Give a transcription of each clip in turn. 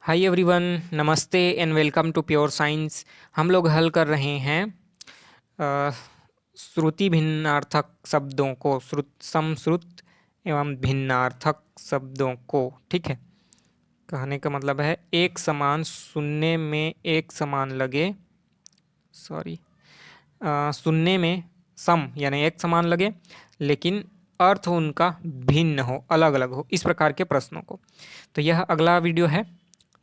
हाय everyone, नमस्ते and welcome to pure science. हम लोग हल कर रहे हैं अ, श्रुति भिन्नार्थक शब्दों को, समश्रुत एवं भिन्नार्थक शब्दों को। ठीक है, कहने का मतलब है एक समान सुनने में एक समान लगे, सॉरी, सुनने में सम यानी एक समान लगे, लेकिन अर्थ उनका भिन्न हो, अलग अलग हो, इस प्रकार के प्रश्नों को। तो यह अगला वीडियो है।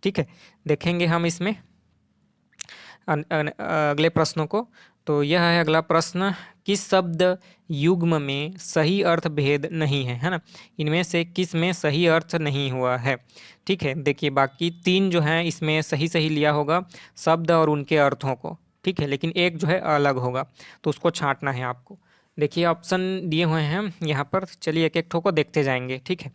ठीक है, देखेंगे हम इसमें अगले प्रश्नों को। तो यह है अगला प्रश्न, किस शब्द युग्म में सही अर्थ भेद नहीं है, है ना। इनमें से किस में सही अर्थ नहीं हुआ है। ठीक है, देखिए बाकी तीन जो हैं इसमें सही सही लिया होगा शब्द और उनके अर्थों को। ठीक है, लेकिन एक जो है अलग होगा, तो उसको छांटना है आपको। देखिए ऑप्शन दिए हुए हैं यहाँ पर, चलिए एक एक ठो को देखते जाएंगे। ठीक है,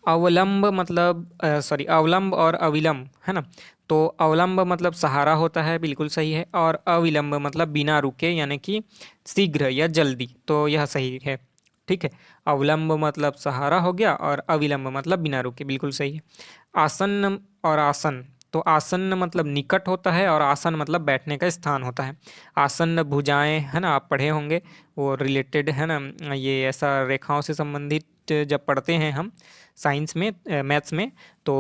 अवलंब मतलब सॉरी, अवलंब और अविलंब, है ना। तो अवलंब मतलब सहारा होता है, बिल्कुल सही है। और अविलंब मतलब बिना रुके यानी कि शीघ्र या जल्दी, तो यह सही है। ठीक है, अवलंब मतलब सहारा हो गया और अविलंब मतलब बिना रुके, बिल्कुल सही है। आसन्न और आसन, तो आसन्न मतलब निकट होता है और आसन मतलब बैठने का स्थान होता है। आसन्न भुजाएं, है ना, आप पढ़े होंगे, वो रिलेटेड है ना, ये ऐसा रेखाओं से संबंधित जब पढ़ते हैं हम साइंस में, मैथ्स में, तो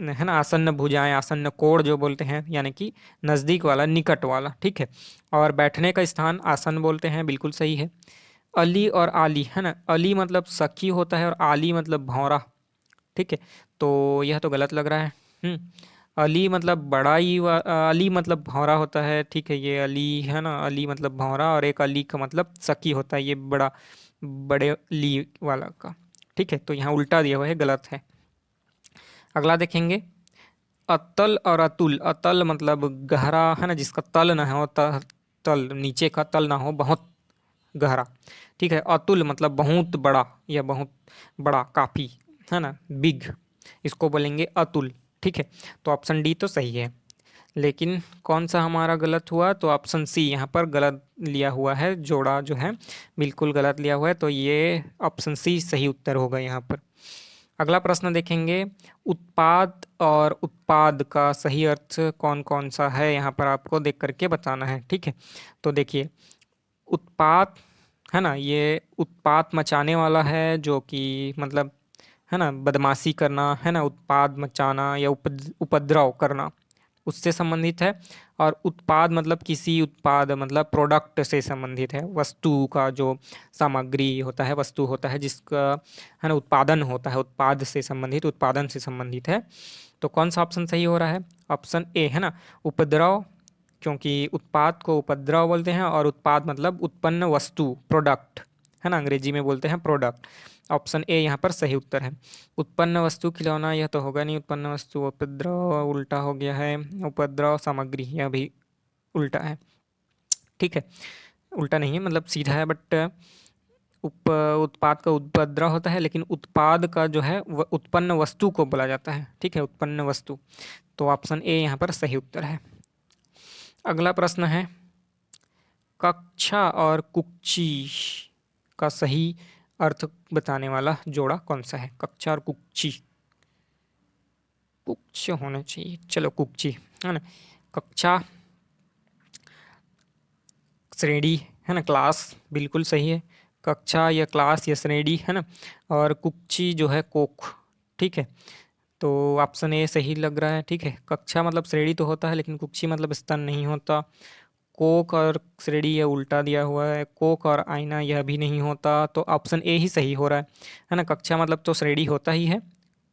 है ना, आसन्न भुजाएं, आसन्न कोण जो बोलते हैं, यानी कि नज़दीक वाला, निकट वाला। ठीक है, और बैठने का स्थान आसन बोलते हैं, बिल्कुल सही है। अली और आली, है ना, अली मतलब सखी होता है और आली मतलब भौरा। ठीक है, तो यह तो गलत लग रहा है। अली मतलब अली मतलब भौरा होता है। ठीक है, ये अली है ना, अली मतलब भौरा, और एक अली का मतलब सखी होता है, ये बड़ा, बड़े ली वाला का। ठीक है, तो यहाँ उल्टा दिया हुआ है, गलत है। अगला देखेंगे, अतल और अतुल। अतल मतलब गहरा, है ना, जिसका तल ना हो, तल नीचे का तल ना हो, बहुत गहरा। ठीक है, अतुल मतलब बहुत बड़ा या बहुत बड़ा, काफी, है ना, बिग, इसको बोलेंगे अतुल। ठीक है, तो ऑप्शन डी तो सही है, लेकिन कौन सा हमारा गलत हुआ, तो ऑप्शन सी यहाँ पर गलत लिया हुआ है, जोड़ा जो है बिल्कुल गलत लिया हुआ है, तो ये ऑप्शन सी सही उत्तर होगा यहाँ पर। अगला प्रश्न देखेंगे, उत्पाद और उत्पाद का सही अर्थ कौन कौन सा है, यहाँ पर आपको देख करके बताना है। ठीक है, तो देखिए, उत्पात, है ना, ये उत्पात मचाने वाला है, जो कि मतलब, है ना, बदमाशी करना, है ना, उत्पाद मचाना या उपद्रव करना, उससे संबंधित है। और उत्पाद मतलब किसी उत्पाद मतलब प्रोडक्ट से संबंधित है, वस्तु का जो सामग्री होता है, वस्तु होता है जिसका, है ना, उत्पादन होता है, उत्पाद से संबंधित, उत्पादन से संबंधित है। तो कौन सा ऑप्शन सही हो रहा है, ऑप्शन ए, है ना, उपद्रव, क्योंकि उत्पाद को उपद्रव बोलते हैं और उत्पाद मतलब उत्पन्न वस्तु, प्रोडक्ट, है ना, अंग्रेजी में बोलते हैं प्रोडक्ट। ऑप्शन ए यहाँ पर सही उत्तर है। उत्पन्न वस्तु खिलौना, यह तो होगा नहीं, उत्पन्न वस्तु उपद्रव उल्टा हो गया है, उपद्रव सामग्री यह भी उल्टा है। ठीक है, उल्टा नहीं है, मतलब सीधा है, बट उत्पाद का उपद्रव होता है, लेकिन उत्पाद का जो है उत्पन्न वस्तु को बोला जाता है। ठीक है, उत्पन्न वस्तु, तो ऑप्शन ए यहाँ पर सही उत्तर है। अगला प्रश्न है, कक्षा और कुक्षी का सही अर्थ बताने वाला जोड़ा कौन सा है। कक्षा और कुक्षी, कुक्ष होना चाहिए, चलो कुक्षी, है ना। कक्षा श्रेणी, है ना, क्लास, बिल्कुल सही है, कक्षा या क्लास या श्रेणी, है ना। और कुक्षी जो है कोख। ठीक है, तो ऑप्शन ए सही लग रहा है। ठीक है, कक्षा मतलब श्रेणी तो होता है, लेकिन कुक्षी मतलब स्तन नहीं होता। कोक और श्रेणी यह उल्टा दिया हुआ है, कोक और आईना यह भी नहीं होता, तो ऑप्शन ए ही सही हो रहा है ना। कक्षा मतलब तो श्रेणी होता ही है।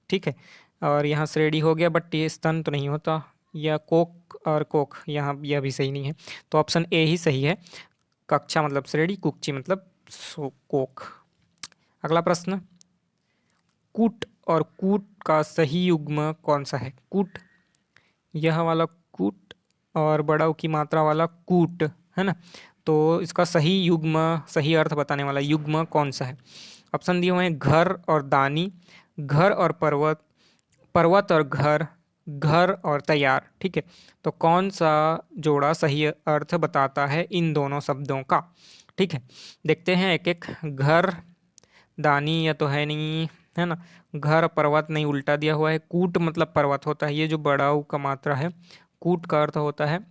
ठीक है, और यहाँ श्रेणी हो गया, बट ये स्तन तो नहीं होता, या कोक और कोक यहाँ यह भी सही नहीं है, तो ऑप्शन ए ही सही है। कक्षा मतलब श्रेणी, कुक्षी मतलब कोक। अगला प्रश्न, कूट और कूट का सही युग्म कौन सा है। कूट, यह वाला कूट, और बड़ा की मात्रा वाला कूट, है ना। तो इसका सही युग्म, सही अर्थ बताने वाला युग्म कौन सा है। ऑप्शन दिए हुए हैं, घर और दानी, घर और पर्वत, पर्वत और घर, घर और तैयार। ठीक है, तो कौन सा जोड़ा सही अर्थ बताता है इन दोनों शब्दों का। ठीक है, देखते हैं एक एक। घर, दानी या तो है नहीं, है ना। घर पर्वत नहीं, उल्टा दिया हुआ है। कूट मतलब पर्वत होता है, ये जो बड़ा ऊ का मात्रा है, कूट का अर्थ होता है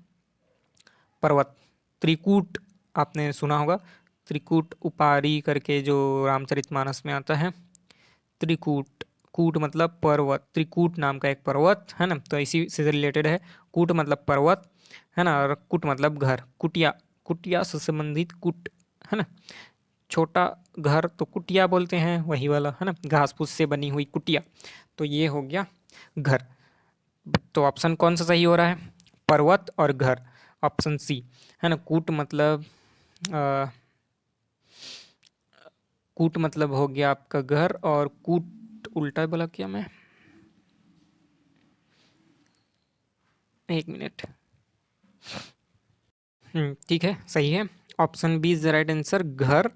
पर्वत। त्रिकूट आपने सुना होगा, त्रिकूट उपारी करके जो रामचरितमानस में आता है। त्रिकूट, कूट मतलब पर्वत, त्रिकूट नाम का एक पर्वत है ना, तो इसी से रिलेटेड है। कूट मतलब पर्वत है ना, और कुट मतलब घर। कुटिया, कुटिया से संबंधित कुट है ना, छोटा घर तो कुटिया बोलते हैं, वही वाला है ना, घास फूस से बनी हुई कुटिया। तो ये हो गया घर। तो ऑप्शन कौन सा सही हो रहा है? पर्वत और घर, ऑप्शन सी है ना। कूट मतलब अ, कूट मतलब हो गया आपका घर, और कूट उल्टा बोला क्या मैं? एक मिनट। ठीक है, सही है। Option B is the right answer, घर।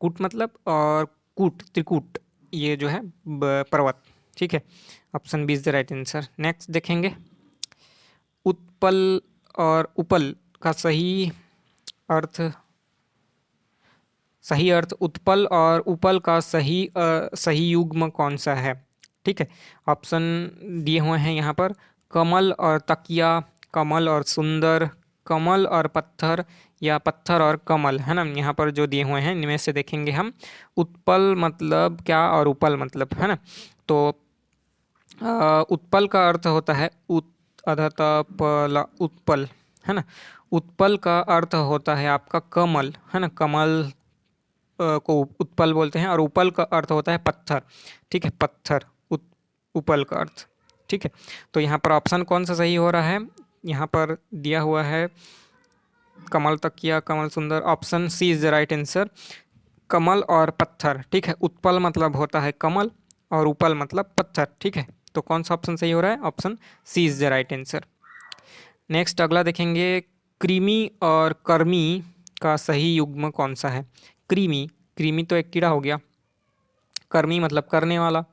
कूट मतलब, और कूट त्रिकूट ये जो है पर्वत। ठीक है, option B is the right answer. Next देखेंगे, उत्पल और उपल का सही अर्थ, उत्पल और उपल का सही युग्म कौन सा है? ठीक है, ऑप्शन दिए हुए हैं यहाँ पर। कमल और तकिया, कमल और सुंदर, कमल और पत्थर, या पत्थर और कमल, है ना। यहाँ पर जो दिए हुए हैं इनमें से देखेंगे हम, उत्पल मतलब क्या और उपल मतलब, है ना। तो उत्पल का अर्थ होता है अधतपल, उत्पल है ना। उत्पल का अर्थ होता है आपका कमल, है ना, कमल को उत्पल बोलते हैं। और उपल का अर्थ होता है पत्थर। ठीक है, पत्थर उपल का अर्थ। ठीक है, तो यहाँ पर ऑप्शन कौन सा सही हो रहा है? यहाँ पर दिया हुआ है कमल तकिया, कमल सुंदर, option C is the right answer, कमल और पत्थर। ठीक है, उत्पल मतलब होता है कमल, और उपल मतलब पत्थर। ठीक है, तो कौन सा ऑप्शन सही हो रहा है? Option C is the right answer. Next अगला देखेंगे, कृमि और कर्मी का सही युग्म कौन सा है? कृमि, कृमि तो एक कीड़ा हो गया, कर्मी मतलब करने वाला।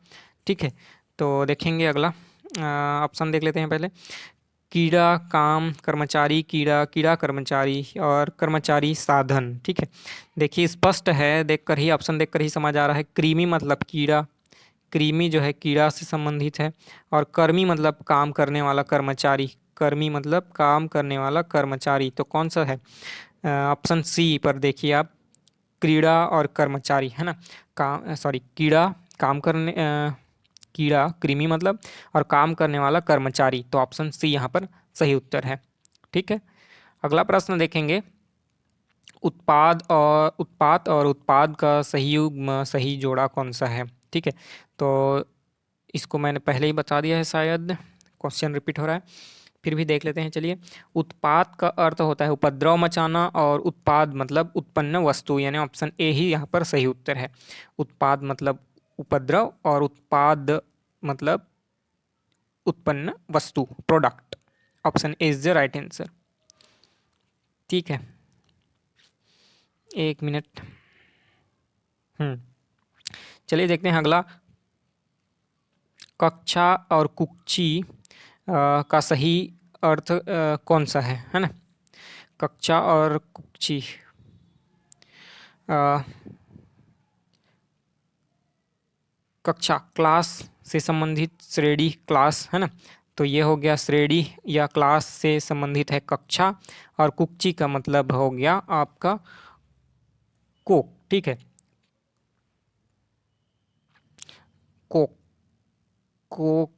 ठीक है, तो देखेंगे अगला ऑप्शन देख लेते हैं पहले। कीड़ा काम कर्मचारी, कीड़ा कीड़ा कर्मचारी, और कर्मचारी साधन। ठीक है, देखिए स्पष्ट है, देखकर ही ऑप्शन देखकर ही समझ आ रहा है। कृमि मतलब कीड़ा, कृमि जो है कीड़ा से संबंधित है। और कर्मी मतलब काम करने वाला कर्मचारी, कर्मी मतलब काम करने वाला कर्मचारी। तो कौन सा है? ऑप्शन सी पर देखिए आप, क्रीड़ा और कर्मचारी, है ना। काम, सॉरी, कीड़ा काम करने कीड़ा कृमि मतलब, और काम करने वाला कर्मचारी। तो ऑप्शन सी यहाँ पर सही उत्तर है। ठीक है, अगला प्रश्न देखेंगे, उत्पाद और उत्पाद का सही युग्म, सही जोड़ा कौन सा है? ठीक है, तो इसको मैंने पहले ही बता दिया है, शायद क्वेश्चन रिपीट हो रहा है, फिर भी देख लेते हैं। चलिए, उत्पाद का अर्थ होता है उपद्रव मचाना, और उत्पाद मतलब उत्पन्न वस्तु, यानी ऑप्शन ए ही यहाँ पर सही उत्तर है। उत्पाद मतलब उपद्रव, और उत्पाद मतलब उत्पन्न वस्तु, product. Option A is the right answer. ठीक है, एक मिनट। हम्म चलिए देखते हैं अगला, कक्षा और कुक्षी का सही अर्थ कौन सा है ना। कक्षा और कुक्षी, अ, कक्षा क्लास से संबंधित, श्रेणी क्लास, है ना। तो ये हो गया श्रेणी या क्लास से संबंधित है कक्षा, और कुक्षी का मतलब हो गया आपका कोक। ठीक है, कोक, कोक,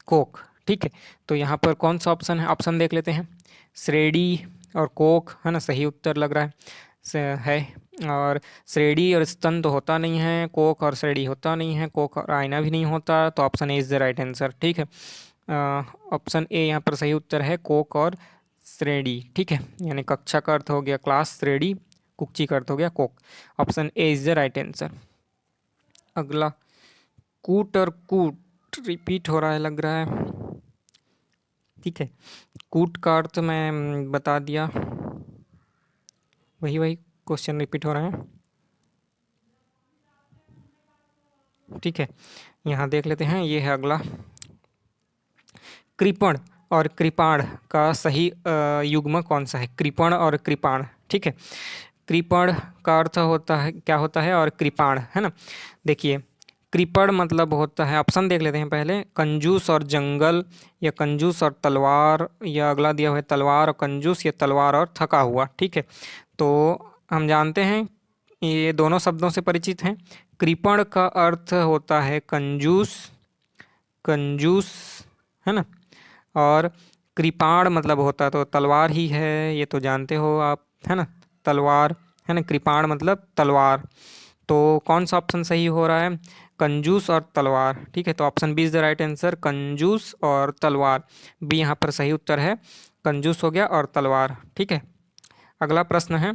कोक। ठीक है, तो यहाँ पर कौन सा ऑप्शन है? ऑप्शन देख लेते हैं। श्रेणी और कोक, है ना, सही उत्तर लग रहा है है। और श्रेणी और स्तन तो होता नहीं है, कोक और श्रेणी होता नहीं है, कोक और आईना भी नहीं होता। तो option A is the right answer. ठीक है, ऑप्शन ए यहाँ पर सही उत्तर है, कोक और श्रेणी। ठीक है, यानी कक्षा का अर्थ हो गया क्लास, श्रेणी, कुक्षी का अर्थ हो गया Coke. Option A is the right answer. अगला, कूट और कूट रिपीट हो रहा है लग रहा है। ठीक है, कूट का अर्थ मैं बता दिया, वही वही क्वेश्चन रिपीट हो रहे हैं। ठीक है, यहाँ देख लेते हैं, ये है अगला, कृपण और कृपाण का सही युग्म कौन सा है? कृपण और कृपाण। ठीक है, कृपण का अर्थ होता है क्या होता है, और कृपाण, है ना। देखिए कृपण मतलब होता है, ऑप्शन देख लेते हैं पहले, कंजूस और जंगल, या कंजूस और तलवार, या अगला दिया हुआ है तलवार और कंजूस, या तलवार और थका हुआ। ठीक है, तो हम जानते हैं ये दोनों शब्दों से परिचित हैं। कृपण का अर्थ होता है कंजूस, कंजूस, है ना। और कृपाण मतलब होता तो तलवार ही है, ये तो जानते हो आप, है ना, तलवार, है ना। कृपाण मतलब तलवार। तो कौन सा ऑप्शन सही हो रहा है, कंजूस और तलवार। ठीक है, तो option B is the right answer, कंजूस और तलवार, बी यहाँ पर सही उत्तर है। कंजूस हो गया और तलवार। ठीक है, अगला प्रश्न है,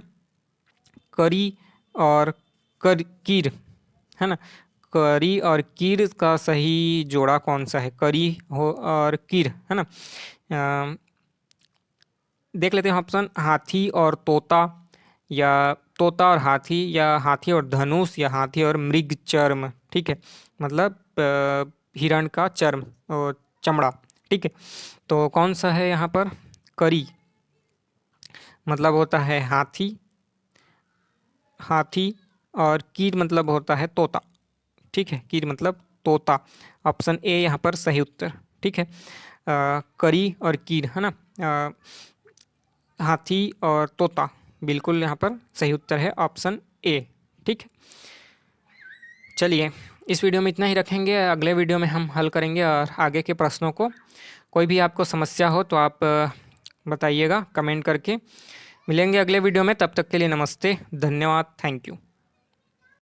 करी और कीर, है ना। करी और कीर का सही जोड़ा कौन सा है, करी हो और कीर, है ना। अ, देख लेते हैं ऑप्शन, हाथी और तोता, या तोता और हाथी, या हाथी और धनुष, या हाथी और मृग चर्म। ठीक है, मतलब हिरण का चर्म और चमड़ा। ठीक है, तो कौन सा है यहाँ पर, करी मतलब होता है हाथी, हाथी, और कीर मतलब होता है तोता। ठीक है, कीर मतलब तोता, ऑप्शन ए यहाँ पर सही उत्तर। ठीक है, करी और कीर, है ना, हाथी और तोता, बिल्कुल यहाँ पर सही उत्तर है ऑप्शन ए। ठीक है, चलिए इस वीडियो में इतना ही रखेंगे, अगले वीडियो में हम हल करेंगे और आगे के प्रश्नों को। कोई भी आपको समस्या हो तो आप बताइएगा कमेंट करके। मिलेंगे अगले वीडियो में, तब तक के लिए नमस्ते, धन्यवाद, थैंक यू।